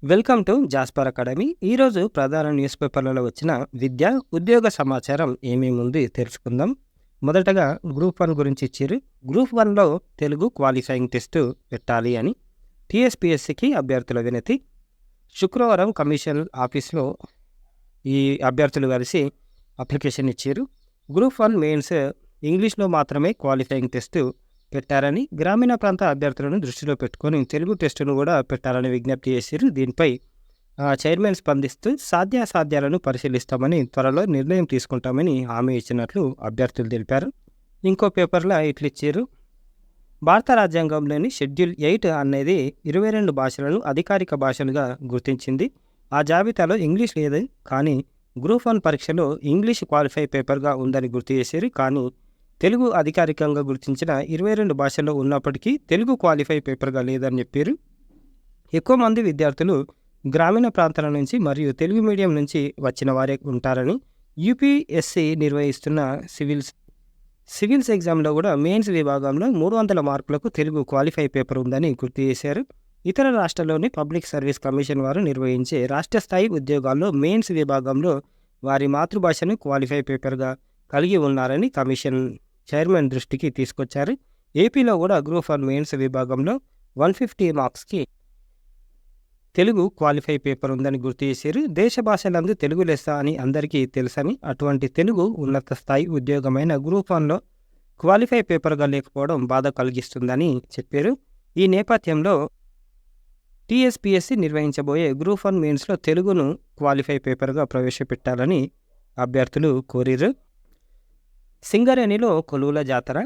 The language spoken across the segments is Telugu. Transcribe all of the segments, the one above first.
Welcome to Jasper academy. ఈరోజు ప్రధాన న్యూస్ పేపర్లలో వచ్చిన విద్య, ఉద్యోగ సమాచారం ఏమేమి ఉంది తెలుసుకుందాం. మొదటగా గ్రూప్ 1 గురించి ఇచ్చారు. గ్రూప్ 1లో తెలుగు క్వాలిఫైయింగ్ టెస్ట్ పెట్టాలి అని టీఎస్పీఎస్సీకి అభ్యర్థుల వినతి. శుక్రవారం కమిషన్ ఆఫీస్లో ఈ అభ్యర్థులు కలిసి అప్లికేషన్ ఇచ్చారు. గ్రూప్ 1 మెయిన్స్ ఇంగ్లీష్లో మాత్రమే క్వాలిఫైయింగ్ టెస్ట్ పెట్టారని, గ్రామీణ ప్రాంత అభ్యర్థులను దృష్టిలో పెట్టుకొని తెలుగు టెస్టును కూడా పెట్టాలని విజ్ఞప్తి చేశారు. దీనిపై చైర్మన్ స్పందిస్తూ సాధ్యాసాధ్యాలను పరిశీలిస్తామని, త్వరలో నిర్ణయం తీసుకుంటామని హామీ ఇచ్చినట్లు అభ్యర్థులు తెలిపారు. ఇంకో పేపర్లో ఇట్లిచ్చారు. భారత రాజ్యాంగంలోని షెడ్యూల్ 8 అనేది 22 భాషలను అధికారిక భాషలుగా గుర్తించింది. ఆ జాబితాలో ఇంగ్లీష్ లేదు. కానీ గ్రూప్ 1 పరీక్షలో ఇంగ్లీష్ క్వాలిఫై పేపర్గా ఉందని గుర్తు చేశారు. కానీ తెలుగు అధికారికంగా గుర్తించిన 22 భాషల్లో ఉన్నప్పటికీ తెలుగు క్వాలిఫై పేపర్గా లేదని చెప్పారు. ఎక్కువ మంది విద్యార్థులు గ్రామీణ ప్రాంతాల నుంచి మరియు తెలుగు మీడియం నుంచి వచ్చిన వారే ఉంటారని, యూపీఎస్సీ నిర్వహిస్తున్న సివిల్స్ ఎగ్జామ్లో కూడా మెయిన్స్ విభాగంలో 300 మార్కులకు తెలుగు క్వాలిఫై పేపర్ ఉందని గుర్తు చేశారు. ఇతర రాష్ట్రాల్లోని పబ్లిక్ సర్వీస్ కమిషన్ వారు నిర్వహించే రాష్ట్ర స్థాయి ఉద్యోగాల్లో మెయిన్స్ విభాగంలో వారి మాతృభాషను క్వాలిఫై పేపర్గా కలిగి ఉన్నారని కమిషన్ చైర్మన్ దృష్టికి తీసుకొచ్చారు. ఏపీలో కూడా గ్రూప్ 1 మెయిన్స్ విభాగంలో 150 మార్క్స్కి తెలుగు క్వాలిఫై పేపర్ ఉందని గుర్తు చేశారు. దేశ భాషలందు తెలుగు లెస్స అని అందరికీ తెలుసని, అటువంటి తెలుగు ఉన్నత స్థాయి ఉద్యోగమైన గ్రూప్ 1లో క్వాలిఫై పేపర్గా లేకపోవడం బాధ కలిగిస్తుందని చెప్పారు. ఈ నేపథ్యంలో టీఎస్పీఎస్సీ నిర్వహించబోయే గ్రూప్ 1 మెయిన్స్లో తెలుగును క్వాలిఫై పేపర్గా ప్రవేశపెట్టాలని అభ్యర్థులు కోరారు. సింగరేణిలో కొలువుల జాతర,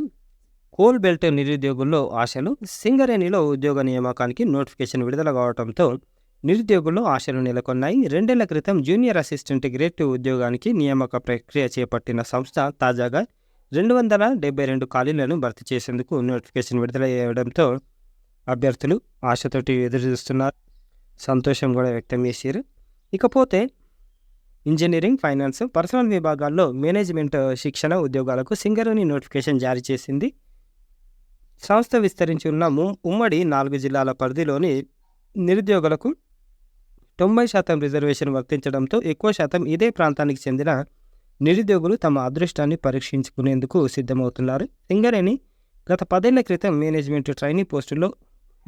కోల్ బెల్ట్ నిరుద్యోగుల్లో ఆశలు. సింగరేణిలో ఉద్యోగ నియామకానికి నోటిఫికేషన్ విడుదల కావడంతో నిరుద్యోగుల్లో ఆశలు నెలకొన్నాయి. 2 ఏళ్ల క్రితం జూనియర్ అసిస్టెంట్ గ్రేడ్ 2 ఉద్యోగానికి నియామక ప్రక్రియ చేపట్టిన సంస్థ తాజాగా 272 ఖాళీలను భర్తీ చేసేందుకు నోటిఫికేషన్ విడుదల చేయడంతో అభ్యర్థులు ఆశతోటి ఎదురుచూస్తున్నారు. సంతోషం కూడా వ్యక్తం చేశారు. ఇకపోతే ఇంజనీరింగ్, ఫైనాన్స్, పర్సనల్ విభాగాల్లో మేనేజ్మెంట్ శిక్షణ ఉద్యోగాలకు సింగరేణి నోటిఫికేషన్ జారీ చేసింది. సంస్థ విస్తరించి ఉన్న ఉమ్మడి 4 జిల్లాల పరిధిలోని నిరుద్యోగులకు 90% రిజర్వేషన్ వర్తించడంతో ఎక్కువ శాతం ఇదే ప్రాంతానికి చెందిన నిరుద్యోగులు తమ అదృష్టాన్ని పరీక్షించుకునేందుకు సిద్ధమవుతున్నారు. సింగరేణి గత 10 ఏళ్ల క్రితం మేనేజ్మెంట్ ట్రైనీ పోస్టుల్లో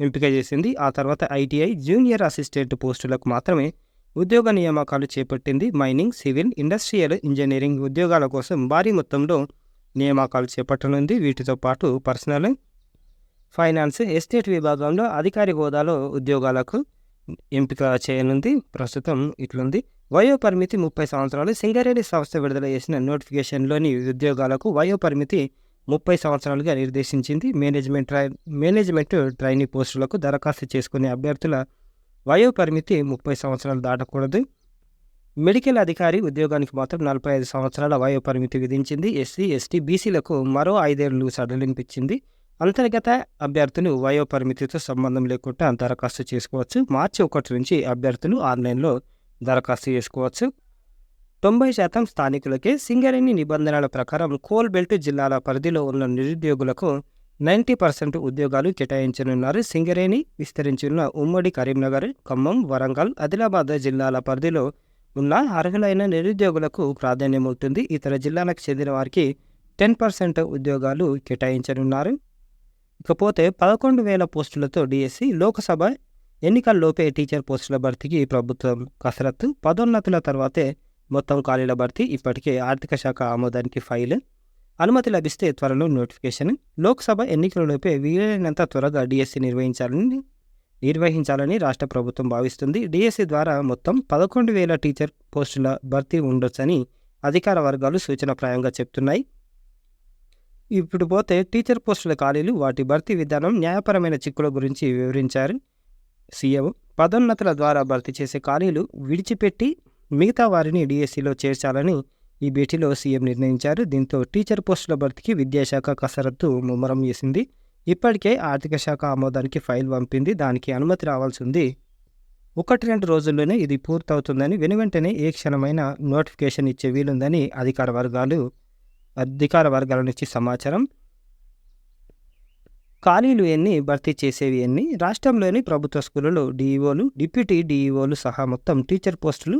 ఎంపిక చేసింది. ఆ తర్వాత ఐటీఐ, జూనియర్ అసిస్టెంట్ పోస్టులకు మాత్రమే ఉద్యోగ నియామకాలు చేపట్టింది. మైనింగ్, సివిల్, ఇండస్ట్రియల్ ఇంజనీరింగ్ ఉద్యోగాల కోసం భారీ మొత్తంలో నియామకాలు చేపట్టనుంది. వీటితో పాటు పర్సనల్, ఫైనాన్స్, ఎస్టేట్ విభాగంలో అధికారి హోదాలో ఉద్యోగాలకు ఎంపిక చేయనుంది. ప్రస్తుతం ఇట్లుంది. వయోపరిమితి 30 సంవత్సరాలు. సింగరేణి సంస్థ విడుదల చేసిన నోటిఫికేషన్లోని ఉద్యోగాలకు వయోపరిమితి 30 సంవత్సరాలుగా నిర్దేశించింది. మేనేజ్మెంట్ ట్రైనీ పోస్టులకు దరఖాస్తు చేసుకునే అభ్యర్థుల వయోపరిమితి 30 సంవత్సరాలు దాటకూడదు. మెడికల్ అధికారి ఉద్యోగానికి మాత్రం 45 సంవత్సరాల వయోపరిమితి విధించింది. ఎస్సీ, ఎస్టీ, బీసీలకు మరో 5 ఏళ్లు సడలింపించింది. అంతర్గత అభ్యర్థులు వయోపరిమితితో సంబంధం లేకుండా దరఖాస్తు చేసుకోవచ్చు. మార్చి 1 నుంచి అభ్యర్థులు ఆన్లైన్లో దరఖాస్తు చేసుకోవచ్చు. 90% స్థానికులకే. సింగరేణి నిబంధనల ప్రకారం కోల్ బెల్ట్ జిల్లాల పరిధిలో ఉన్న నిరుద్యోగులకు 90% ఉద్యోగాలు కేటాయించనున్నారు. సింగరేణి విస్తరించిన ఉమ్మడి కరీంనగర్, ఖమ్మం, వరంగల్, ఆదిలాబాద్ జిల్లాల పరిధిలో ఉన్న అర్హులైన నిరుద్యోగులకు ప్రాధాన్యం ఉంటుంది. ఇతర జిల్లాలకు చెందిన వారికి 10% ఉద్యోగాలు కేటాయించనున్నారు. ఇకపోతే 11,000 పోస్టులతో డిఎస్సి, లోక్సభ ఎన్నికల్లోపే టీచర్ పోస్టుల భర్తీకి ప్రభుత్వం కసరత్తు. పదోన్నతుల తర్వాతే మొత్తం ఖాళీల భర్తీ. ఇప్పటికే ఆర్థిక శాఖ ఆమోదానికి ఫైల్. అనుమతి లభిస్తే త్వరలో నోటిఫికేషన్. లోక్సభ ఎన్నికలలోపే వీలైనంత త్వరగా డిఎస్సి నిర్వహించాలని రాష్ట్ర ప్రభుత్వం భావిస్తుంది. డిఎస్సి ద్వారా మొత్తం 11,000 టీచర్ పోస్టుల భర్తీ ఉండొచ్చని అధికార వర్గాలు సూచనప్రాయంగా చెప్తున్నాయి. ఇప్పుడు పోతే టీచర్ పోస్టుల ఖాళీలు, వాటి భర్తీ విధానం, న్యాయపరమైన చిక్కుల గురించి వివరించారు సీఎం. పదోన్నతుల ద్వారా భర్తీ చేసే ఖాళీలు విడిచిపెట్టి మిగతా వారిని డిఎస్సిలో చేర్చాలని ఈ భేటీలో సీఎం నిర్ణయించారు. దీంతో టీచర్ పోస్టుల భర్తీకి విద్యాశాఖ కసరత్తు ముమ్మరం చేసింది. ఇప్పటికే ఆర్థిక శాఖ ఆమోదానికి ఫైల్ పంపింది. దానికి అనుమతి రావాల్సి ఉంది. 1-2 రోజుల్లోనే ఇది పూర్తవుతుందని, వెనువెంటనే ఏ క్షణమైన నోటిఫికేషన్ ఇచ్చే వీలుందని అధికార వర్గాల నుంచి సమాచారం. ఖాళీలు ఎన్ని, భర్తీ చేసేవి ఎన్ని? రాష్ట్రంలోని ప్రభుత్వ స్కూళ్ళలో డీఈఓలు, డిప్యూటీ డీఈఓలు సహా మొత్తం టీచర్ పోస్టులు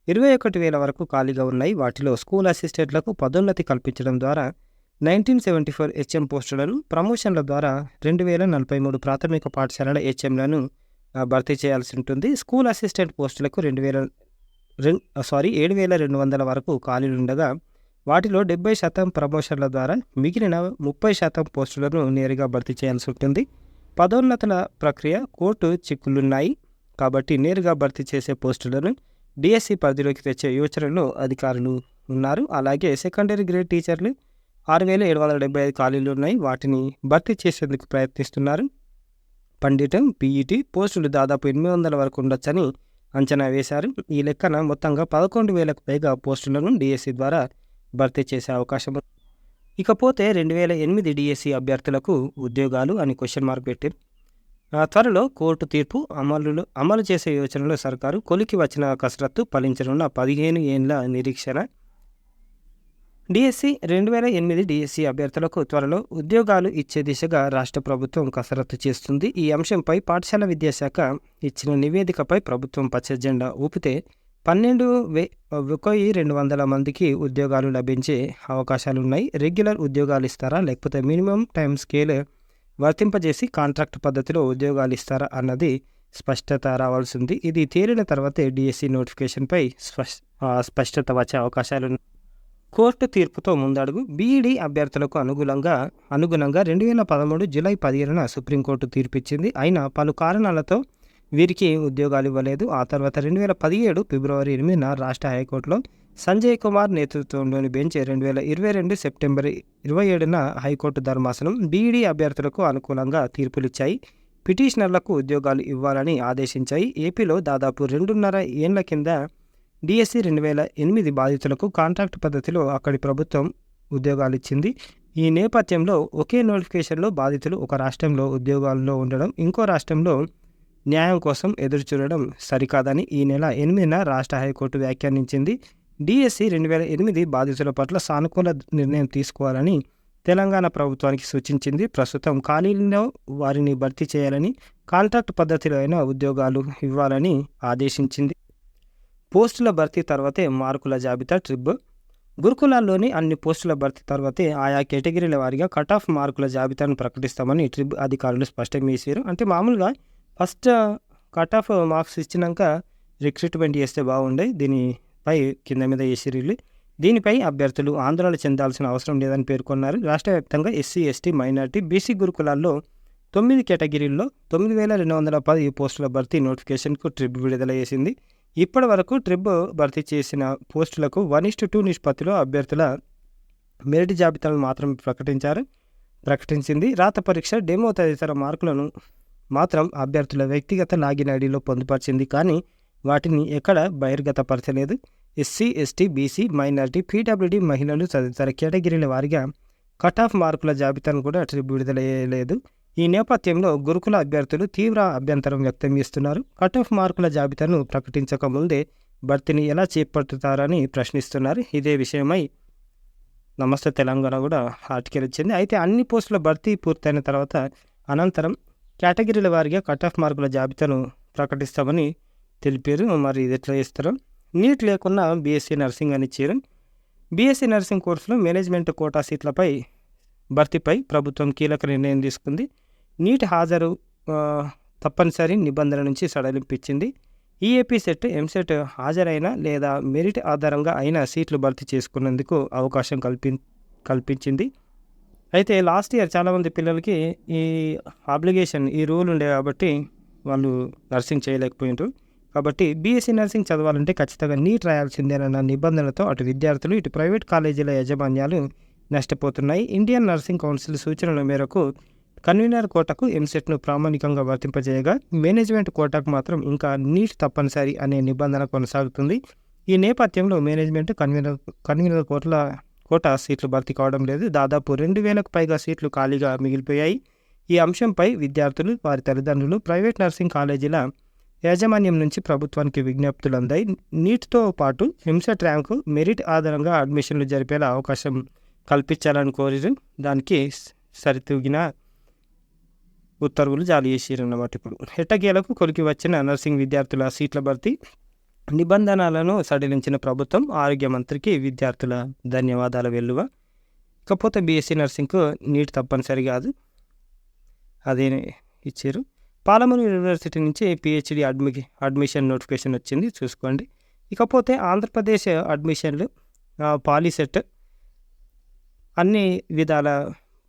21,000 వరకు ఖాళీగా ఉన్నాయి. వాటిలో స్కూల్ అసిస్టెంట్లకు పదోన్నతి కల్పించడం ద్వారా 1974 హెచ్ఎం పోస్టులను, ప్రమోషన్ల ద్వారా 2043 ప్రాథమిక పాఠశాలల హెచ్ఎంలను భర్తీ చేయాల్సి ఉంటుంది. స్కూల్ అసిస్టెంట్ పోస్టులకు 7,200 వరకు ఖాళీలుండగా వాటిలో 70% ప్రమోషన్ల ద్వారా మిగిలిన 30% పోస్టులను నేరుగా భర్తీ చేయాల్సి ఉంటుంది. పదోన్నతుల ప్రక్రియ కోర్టు చిక్కులున్నాయి కాబట్టి నేరుగా భర్తీ చేసే పోస్టులను డిఎస్సి పరిధిలోకి తెచ్చే యోచనలో అధికారులు ఉన్నారు. అలాగే సెకండరీ గ్రేడ్ టీచర్లు 6,775 ఖాళీలు ఉన్నాయి. వాటిని భర్తీ చేసేందుకు ప్రయత్నిస్తున్నారు. పండితం, పీఈటీ పోస్టులు దాదాపు 800 వరకు ఉండొచ్చని అంచనా వేశారు. ఈ లెక్కన మొత్తంగా 11,000కు పైగా పోస్టులను డిఎస్సి ద్వారా భర్తీ చేసే అవకాశం ఉంది. ఇకపోతే 2008 డిఎస్సి అభ్యర్థులకు ఉద్యోగాలు అని క్వశ్చన్ మార్క్ పెట్టారు. త్వరలో కోర్టు తీర్పు అమలు చేసే యోచనలో సర్కారు. కొలికి వచ్చిన కసరత్తు ఫలించనున్న 15 ఏళ్ల నిరీక్షణ. డిఎస్సి 2008 డిఎస్సి అభ్యర్థులకు త్వరలో ఉద్యోగాలు ఇచ్చే దిశగా రాష్ట్ర ప్రభుత్వం కసరత్తు చేస్తుంది. ఈ అంశంపై పాఠశాల విద్యాశాఖ ఇచ్చిన నివేదికపై ప్రభుత్వం పచ్చ జెండా ఊపితే 12,200 మందికి ఉద్యోగాలు లభించే అవకాశాలున్నాయి. రెగ్యులర్ ఉద్యోగాలు ఇస్తారా లేకపోతే మినిమం టైం స్కేల్ వర్తింపజేసి కాంట్రాక్ట్ పద్ధతిలో ఉద్యోగాలు ఇస్తారా అన్నది స్పష్టత రావాల్సింది. ఇది తేలిన తర్వాతే డిఎస్సి నోటిఫికేషన్పై స్పష్టత వచ్చే అవకాశాలున్నాయి. కోర్టు తీర్పుతో ముందడుగు. బీఈడీ అభ్యర్థులకు అనుగుణంగా 2013 జూలై 15న సుప్రీంకోర్టు తీర్పిచ్చింది. అయినా పలు కారణాలతో వీరికి ఉద్యోగాలు ఇవ్వలేదు. ఆ తర్వాత 2017 ఫిబ్రవరి 8న రాష్ట్ర హైకోర్టులో సంజయ్ కుమార్ నేతృత్వంలోని బెంచ్ 2022 సెప్టెంబర్ 27న హైకోర్టు ధర్మాసనం బీఈడీ అభ్యర్థులకు అనుకూలంగా తీర్పులిచ్చాయి. పిటిషనర్లకు ఉద్యోగాలు ఇవ్వాలని ఆదేశించాయి. ఏపీలో దాదాపు 2.5 ఏళ్ల కింద డిఎస్సి 2008 బాధితులకు కాంట్రాక్ట్ పద్ధతిలో అక్కడి ప్రభుత్వం ఉద్యోగాలు ఇచ్చింది. ఈ నేపథ్యంలో ఒకే నోటిఫికేషన్లో బాధితులు ఒక రాష్ట్రంలో ఉద్యోగాల్లో ఉండడం, ఇంకో రాష్ట్రంలో న్యాయం కోసం ఎదురుచూడడం సరికాదని ఈ నెల 8న రాష్ట్ర హైకోర్టు వ్యాఖ్యానించింది. డిఎస్సి 2008 బాధితుల పట్ల సానుకూల నిర్ణయం తీసుకోవాలని తెలంగాణ ప్రభుత్వానికి సూచించింది. ప్రస్తుతం ఖాళీల్లో వారిని భర్తీ చేయాలని, కాంట్రాక్ట్ పద్ధతిలో అయినా ఉద్యోగాలు ఇవ్వాలని ఆదేశించింది. పోస్టుల భర్తీ తర్వాతే మార్కుల జాబితా ట్రిబ్. గురుకులాల్లోని అన్ని పోస్టుల భర్తీ తర్వాతే ఆయా కేటగిరీల వారీగా కట్ ఆఫ్ మార్కుల జాబితాను ప్రకటిస్తామని ట్రిబ్ అధికారులు స్పష్టం చేశారు. అంటే మామూలుగా ఫస్ట్ కట్ ఆఫ్ మార్క్స్ ఇచ్చినాక రిక్రూట్మెంట్ చేస్తే బాగుండే, దీనిపై కింద మీద చేసిర్రు. దీనిపై అభ్యర్థులు ఆందోళన చెందాల్సిన అవసరం లేదని పేర్కొన్నారు. రాష్ట్ర వ్యాప్తంగా ఎస్సీ, ఎస్టీ, మైనార్టీ, బీసీ గురుకులాల్లో 9 కేటగిరీల్లో 9,210 పోస్టుల భర్తీ నోటిఫికేషన్కు ట్రిబ్ విడుదల చేసింది. ఇప్పటి వరకు ట్రిబ్ భర్తీ చేసిన పోస్టులకు 1:2 నిష్పత్తిలో అభ్యర్థుల మెరిట్ జాబితాలను మాత్రం ప్రకటించింది. రాత పరీక్ష, డెమో తదితర మార్కులను మాత్రం అభ్యర్థుల వ్యక్తిగత లాగిన్ ఐడిలో పొందుపరిచింది. కానీ వాటిని ఎక్కడ బహిర్గతపరచలేదు. SC, ST, BC, minority, PWD, మహిళలు తదితర కేటగిరీల వారీగా కట్ ఆఫ్ మార్కుల జాబితాను కూడా ట్రిబ్ విడుదల చేయలేదు. ఈ నేపథ్యంలో గురుకుల అభ్యర్థులు తీవ్ర అభ్యంతరం వ్యక్తం చేస్తున్నారు. కట్ ఆఫ్ మార్కుల జాబితాను ప్రకటించక ముందే భర్తీని ఎలా చేపట్టుతారని ప్రశ్నిస్తున్నారు. ఇదే విషయమై నమస్తే తెలంగాణ కూడా ఆర్టికల్ ఇచ్చింది. అయితే అన్ని పోస్టుల భర్తీ పూర్తయిన తర్వాత అనంతరం కేటగిరీల వారీగా కట్ ఆఫ్ మార్కుల జాబితాను ప్రకటిస్తామని తెలిపారు. మరి ఇది ఎట్లా చేస్తారో. నీట్ లేకున్నా బీఎస్సీ నర్సింగ్ అని ఇచ్చారు. బీఎస్సీ నర్సింగ్ కోర్సులో మేనేజ్మెంట్ కోటా సీట్లపై భర్తీపై ప్రభుత్వం కీలక నిర్ణయం తీసుకుంది. నీట్ హాజరు తప్పనిసరి నిబంధన నుంచి సడలింపించింది. ఈఏపీ సెట్, ఎంసెట్ హాజరైన లేదా మెరిట్ ఆధారంగా అయినా సీట్లు భర్తీ చేసుకునేందుకు అవకాశం కల్పించింది. అయితే లాస్ట్ ఇయర్ చాలామంది పిల్లలకి ఈ అబ్లిగేషన్, ఈ రూల్ ఉండే కాబట్టి వాళ్ళు నర్సింగ్ చేయలేకపోయినారు. కాబట్టి బీఎస్సీ నర్సింగ్ చదవాలంటే ఖచ్చితంగా నీట్ రాయాల్సిందేనన్న నిబంధనలతో అటు విద్యార్థులు, ఇటు ప్రైవేట్ కాలేజీల యాజమాన్యాలు నష్టపోతున్నాయి. ఇండియన్ నర్సింగ్ కౌన్సిల్ సూచనల మేరకు కన్వీనర్ కోటాకు ఎంసెట్ను ప్రామాణికంగా వర్తింపజేయగా మేనేజ్మెంట్ కోటాకు మాత్రం ఇంకా నీట్ తప్పనిసరి అనే నిబంధన కొనసాగుతుంది. ఈ నేపథ్యంలో మేనేజ్మెంట్ కన్వీనర్ కోటా సీట్లు భర్తీ కావడం లేదు. దాదాపు 2,000కు పైగా సీట్లు ఖాళీగా మిగిలిపోయాయి. ఈ అంశంపై విద్యార్థులు, వారి తల్లిదండ్రులు, ప్రైవేట్ నర్సింగ్ కాలేజీల యాజమాన్యం నుంచి ప్రభుత్వానికి విజ్ఞప్తులు అందాయి. నీట్తో పాటు ఎంసెట్ ర్యాంకు, మెరిట్ ఆధారంగా అడ్మిషన్లు జరిపేలా అవకాశం కల్పించాలని కోరిరు. దానికి సరితూగిన ఉత్తర్వులు జారీ చేసిరన్నమాట. ఇప్పుడు ఎట్టకేలకు కొలికి వచ్చిన నర్సింగ్ విద్యార్థుల సీట్ల భర్తీ నిబంధనలను సడలించిన ప్రభుత్వం, ఆరోగ్య మంత్రికి విద్యార్థుల ధన్యవాదాల వెల్లువ. ఇకపోతే బీఎస్సీ నర్సింగ్కు నీట్ తప్పనిసరి కాదు, అదే ఇచ్చారు. పాలమూరు యూనివర్సిటీ నుంచి పిహెచ్డి అడ్మిషన్ నోటిఫికేషన్ వచ్చింది, చూసుకోండి. ఇకపోతే ఆంధ్రప్రదేశ్ అడ్మిషన్లు పాలీసెట్, అన్ని విధాల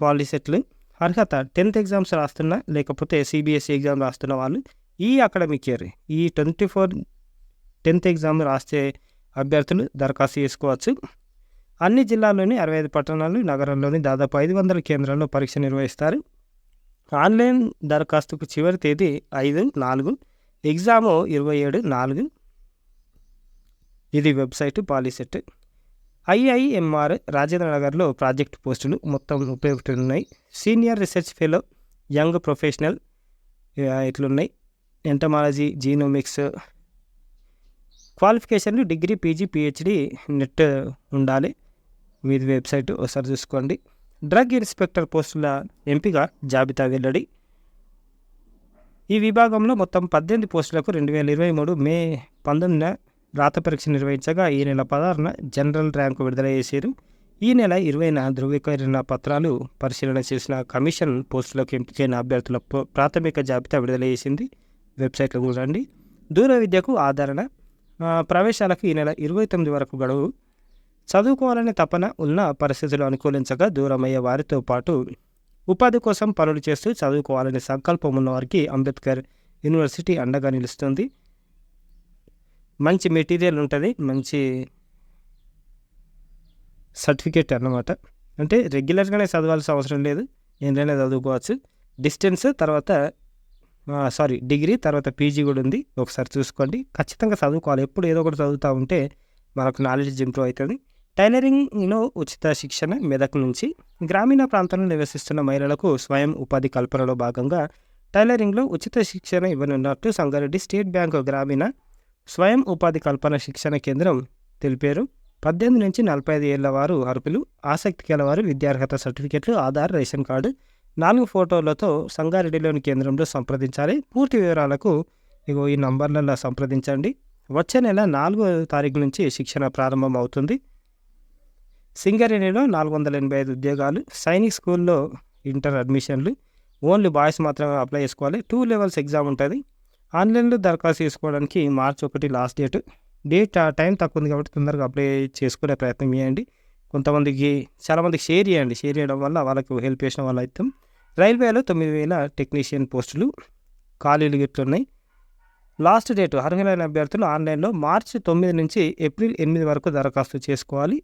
పాలీసెట్లు అర్హత 10th ఎగ్జామ్స్ రాస్తున్నా లేకపోతే సిబిఎస్ఈ ఎగ్జామ్ రాస్తున్న వాళ్ళు ఈ అకాడమిక్ ఇయర్ ఈ 10th ఎగ్జామ్ రాసే అభ్యర్థులు దరఖాస్తు చేసుకోవచ్చు. అన్ని జిల్లాల్లోని 65 పట్టణాలు, నగరంలోని దాదాపు 500 కేంద్రాల్లో పరీక్ష నిర్వహిస్తారు. ఆన్లైన్ దరఖాస్తుకు చివరి తేదీ 5/4, ఎగ్జాము 27/4. ఇది వెబ్సైట్ పాలీసెట్. ఐఐఎంఆర్ రాజేంద్ర నగర్లో ప్రాజెక్ట్ పోస్టులు మొత్తం 31 ఉన్నాయి. Senior research fellow, young professional ఇట్లున్నాయి. Entomology, genomics. క్వాలిఫికేషన్లు డిగ్రీ, పీజీ, పిహెచ్డి, నెట్ ఉండాలి. మీది వెబ్సైట్ ఒకసారి చూసుకోండి. డ్రగ్ ఇన్స్పెక్టర్ పోస్టుల ఎంపిక జాబితా వెల్లడి. ఈ విభాగంలో మొత్తం 18 పోస్టులకు 2023 మే 19న రాత పరీక్ష నిర్వహించగా ఈ నెల 16న జనరల్ ర్యాంకు విడుదల చేశారు. ఈ నెల 20న ధృవీకరణ పత్రాలు పరిశీలన చేసిన కమిషన్ పోస్టులకు ఎంపికైన అభ్యర్థుల ప్రాథమిక జాబితా విడుదల చేసింది. వెబ్సైట్లో చూడండి. దూర విద్యకు ఆదరణ. ప్రవేశాలకు ఈ నెల 29 వరకు గడువు. చదువుకోవాలనే తపన ఉన్న పరిస్థితులు అనుకూలించగా దూరమయ్యే వారితో పాటు ఉపాధి కోసం పనులు చేస్తూ చదువుకోవాలనే సంకల్పం ఉన్నవారికి అంబేద్కర్ యూనివర్సిటీ అండగా నిలుస్తుంది. మంచి మెటీరియల్ ఉంటుంది, మంచి సర్టిఫికేట్ అన్నమాట. అంటే రెగ్యులర్గానే చదవాల్సిన అవసరం లేదు, ఏంటైనా చదువుకోవచ్చు. డిస్టెన్స్ తర్వాత డిగ్రీ తర్వాత పీజీ కూడా ఉంది, ఒకసారి చూసుకోండి. ఖచ్చితంగా చదువుకోవాలి, ఎప్పుడు ఏదో ఒకటి చదువుతూ ఉంటే మనకు నాలెడ్జ్ ఇంప్రూవ్ అవుతుంది. టైలరింగ్లో ఉచిత శిక్షణ మెదక్ నుంచి. గ్రామీణ ప్రాంతంలో నివసిస్తున్న మహిళలకు స్వయం ఉపాధి కల్పనలో భాగంగా టైలరింగ్లో ఉచిత శిక్షణ ఇవ్వనున్నట్టు సంగారెడ్డి స్టేట్ బ్యాంక్ గ్రామీణ స్వయం ఉపాధి కల్పన శిక్షణ కేంద్రం తెలిపారు. 18 నుంచి 45 ఏళ్ల వారు అర్హులు. ఆసక్తి గలవారు విద్యార్హత సర్టిఫికెట్లు, ఆధార్, రేషన్ కార్డు, 4 ఫోటోలతో సంగారెడ్డిలోని కేంద్రంలో సంప్రదించాలి. పూర్తి వివరాలకు ఈ నంబర్లలో సంప్రదించండి. వచ్చే నెల 4వ తారీఖు నుంచి శిక్షణ ప్రారంభం అవుతుంది. సింగరేణిలో 485 ఉద్యోగాలు. సైనిక్ స్కూల్లో ఇంటర్ అడ్మిషన్లు ఓన్లీ బాయ్స్ మాత్రమే అప్లై చేసుకోవాలి. 2 లెవెల్స్ ఎగ్జామ్ ఉంటుంది. ఆన్లైన్లో దరఖాస్తు చేసుకోవడానికి March 1 లాస్ట్ డేట్. టైం తక్కువ ఉంది కాబట్టి తొందరగా అప్లై చేసుకునే ప్రయత్నం చేయండి. చాలామందికి షేర్ చేయండి. షేర్ చేయడం వల్ల వాళ్ళకు హెల్ప్ చేసిన వాళ్ళు అవుతాం. రైల్వేలో 9,000 టెక్నీషియన్ పోస్టులు ఖాళీలు గిట్లున్నాయి. లాస్ట్ డేట్ అర్హులైన అభ్యర్థులు ఆన్లైన్లో March 9 నుంచి April 8 వరకు దరఖాస్తు చేసుకోవాలి.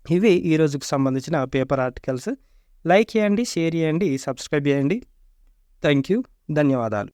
ఇవి ఈ రోజుకు సంబంధించిన పేపర్ ఆర్టికల్స్. లైక్ చేయండి, షేర్ చేయండి, సబ్స్క్రైబ్ చేయండి. థ్యాంక్ యూ, ధన్యవాదాలు.